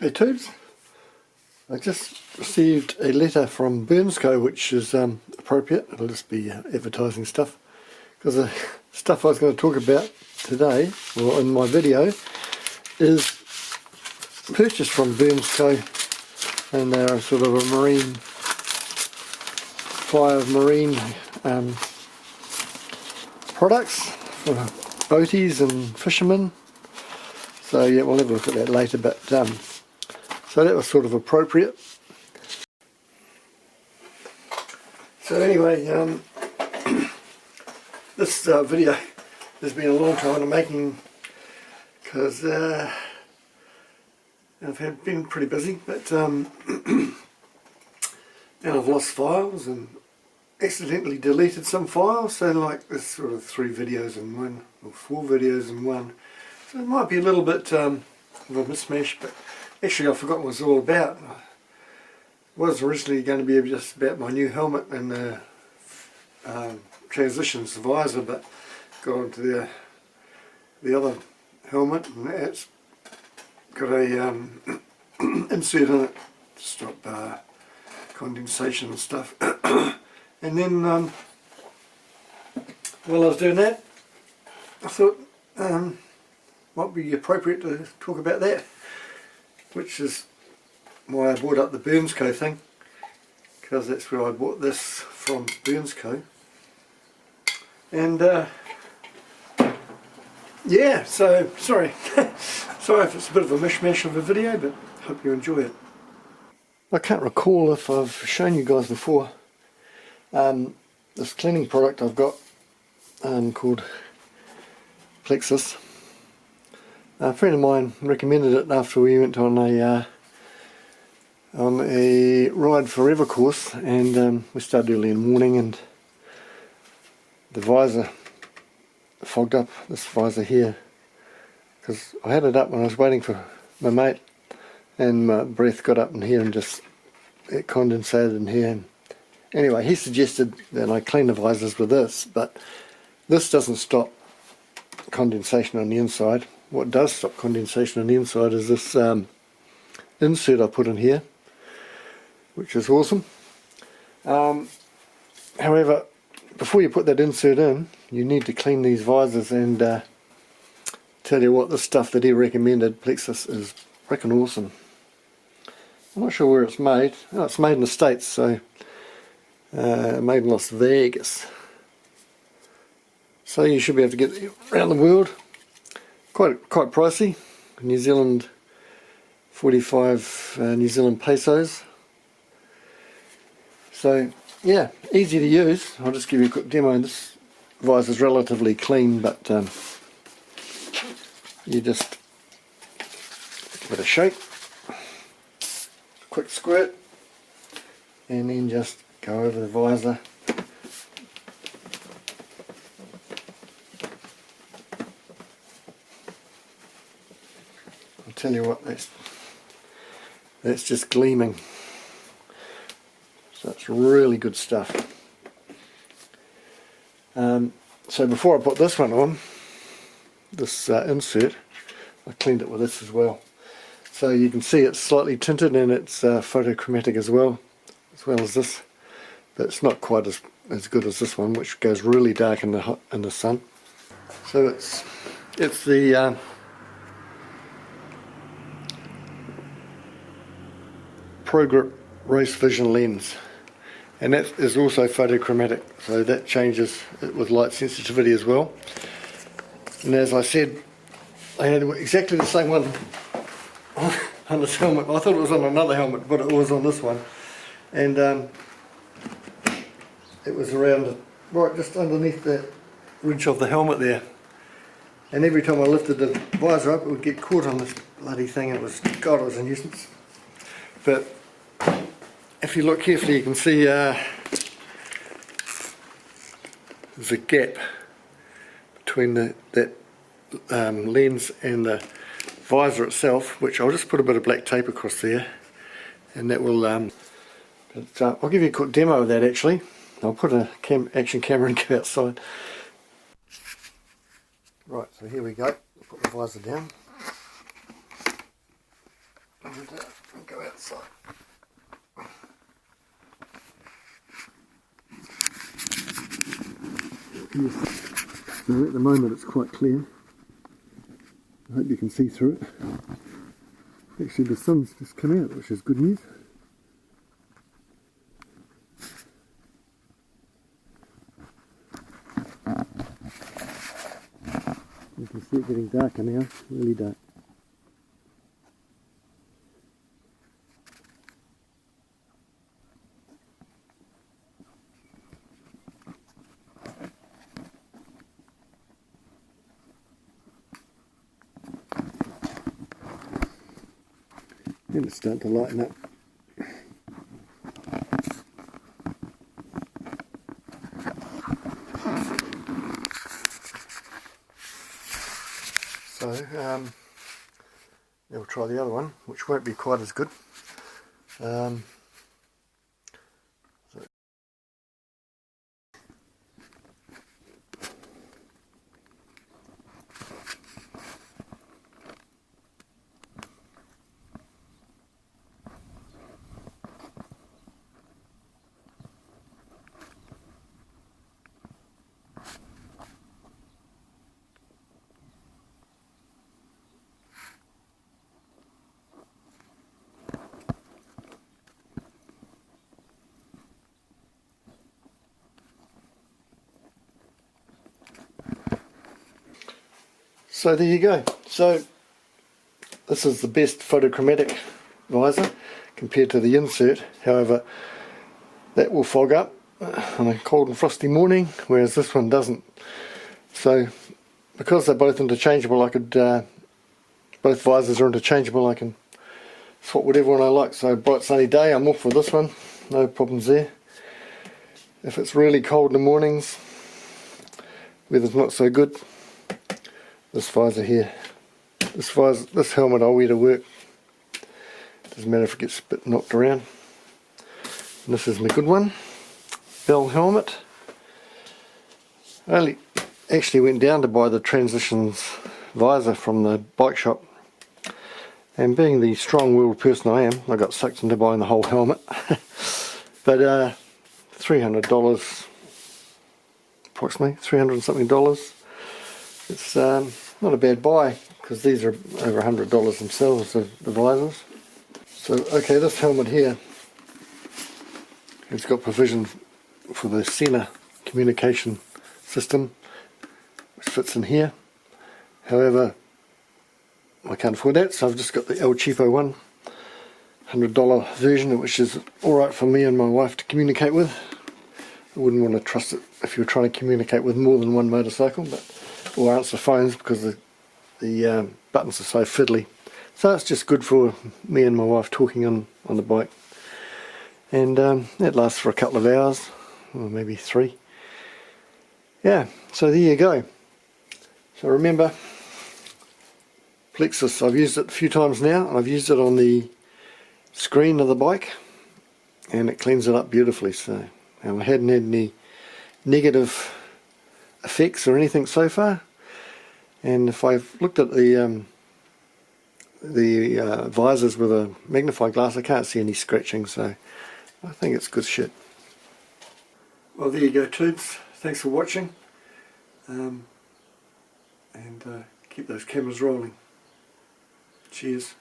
Hey Tubes, I just received a letter from Burnsco which is appropriate. It'll just be advertising stuff, because the stuff I was going to talk about today, or in my video, is purchased from Burnsco, and they're sort of a marine, supplier of marine products for boaties and fishermen. So yeah, we'll have a look at that later, but so that was sort of appropriate. So anyway, this video has been a long time in the making, because I've been pretty busy, but and I've lost files and accidentally deleted some files, so like there's sort of 3 videos in one, or 4 videos in one. So it might be a little bit of a mismatch, but actually I've forgotten what it's all about. It was originally going to be just about my new helmet and the transitions visor, but got onto the other helmet, and it's got a insert in it to stop condensation and stuff. And then while I was doing that, I thought might be appropriate to talk about that, which is why I bought up the Burnsco thing, because that's where I bought this from, Burnsco. And yeah, so sorry sorry if it's a bit of a mishmash of a video, but hope you enjoy it. I can't recall if I've shown you guys before this cleaning product I've got called Plexus. A friend of mine recommended it after we went on a Ride Forever course, and we started early in the morning, and the visor fogged up, this visor here, because I had it up when I was waiting for my mate, and my breath got up in here and just it condensated in here. And anyway, he suggested that I clean the visors with this, but this doesn't stop condensation on the inside. What does stop condensation on the inside is this insert I put in here, which is awesome. However, before you put that insert in, you need to clean these visors, and tell you what, the stuff that he recommended, Plexus, is freaking awesome. I'm not sure where it's made. Oh, it's made in the States, so made in Las Vegas. So you should be able to get it around the world. Quite pricey. New Zealand, 45 New Zealand pesos. So yeah, easy to use. I'll just give you a quick demo. This visor is relatively clean, but you just give it a shake, quick squirt, and then just go over the visor. I'll tell you what, that's just gleaming. So it's really good stuff. So before I put this one on, this insert, I cleaned it with this as well. So you can see it's slightly tinted, and it's photochromatic as well as this. But it's not quite as good as this one, which goes really dark in the sun. So it's the Pro Grip Race Vision lens, and that is also photochromatic, so that changes it with light sensitivity as well. And as I said, I had exactly the same one on this helmet. I thought it was on another helmet, but it was on this one, and it was around right just underneath the ridge of the helmet there. And every time I lifted the visor up, it would get caught on this bloody thing, and it was a nuisance. But if you look carefully, you can see there's a gap between that lens and the visor itself, which I'll just put a bit of black tape across there, and that will I'll give you a quick demo of that actually. I'll put a action camera and go outside. Right, so here we go. Put the visor down. and go outside. So at the moment it's quite clear. I hope you can see through it. Actually the sun's just come out, which is good news. You can see it getting darker now, really dark. And it's starting to lighten up. So, now we'll try the other one, which won't be quite as good. So there you go. So this is the best photochromatic visor compared to the insert. However, that will fog up on a cold and frosty morning, whereas this one doesn't. So because they're both interchangeable, I could both visors are interchangeable. I can swap whatever one I like. So bright sunny day, I'm off for this one. No problems there. If it's really cold in the mornings, weather's not so good, this visor here, this helmet I'll wear to work. Doesn't matter if it gets a bit knocked around. And this is my good one, Bell helmet. I actually went down to buy the Transitions visor from the bike shop, and being the strong-willed person I am, I got sucked into buying the whole helmet. But $300, approximately $300 and something. It's not a bad buy, because these are over $100 themselves, the visors. So okay, this helmet here, it's got provision for the center communication system, which fits in here. However, I can't afford that, so I've just got the El Cheapo one, $100 version, which is alright for me and my wife to communicate with. I wouldn't want to trust it if you're trying to communicate with more than one motorcycle, or answer phones, because the buttons are so fiddly. So it's just good for me and my wife talking on the bike. And it lasts for a couple of hours, or maybe 3. Yeah, so there you go. So remember, Plexus, I've used it a few times now, and I've used it on the screen of the bike, and it cleans it up beautifully. So I hadn't had any negative effects or anything so far. And if I've looked at the visors with a magnifying glass, I can't see any scratching, so I think it's good shit. Well, there you go, tubes. Thanks for watching, and keep those cameras rolling. Cheers.